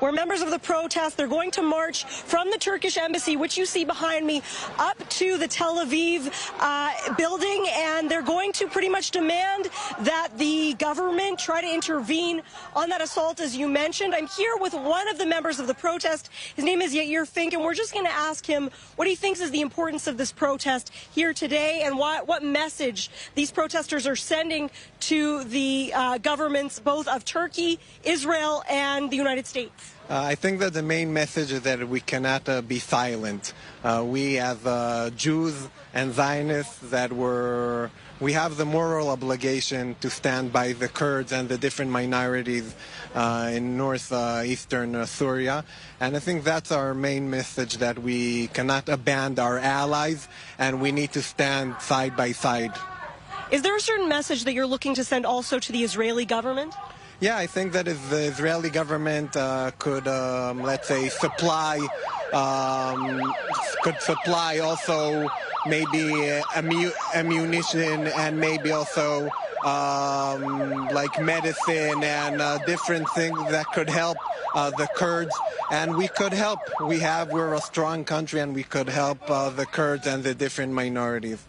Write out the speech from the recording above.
Where members of the protest, they're going to march from the Turkish embassy, which you see behind me, up to the Tel Aviv building, and they're going to pretty much demand that the government try to intervene on that assault, as you mentioned. I'm here with one of the members of the protest. His name is Yair Fink, and we're just going to ask him what he thinks is the importance of this protest here today and what message these protesters are sending to the governments both of Turkey, Israel, and the United States. I think that the main message is that we cannot be silent. We as Jews and Zionists we have the moral obligation to stand by the Kurds and the different minorities in northeastern Syria. And I think that's our main message, that we cannot abandon our allies and we need to stand side by side. Is there a certain message that you're looking to send also to the Israeli government? Yeah, I think that if the Israeli government could, let's say, supply also maybe ammunition and maybe also like medicine and different things that could help the Kurds, and we could help. We're a strong country and we could help the Kurds and the different minorities.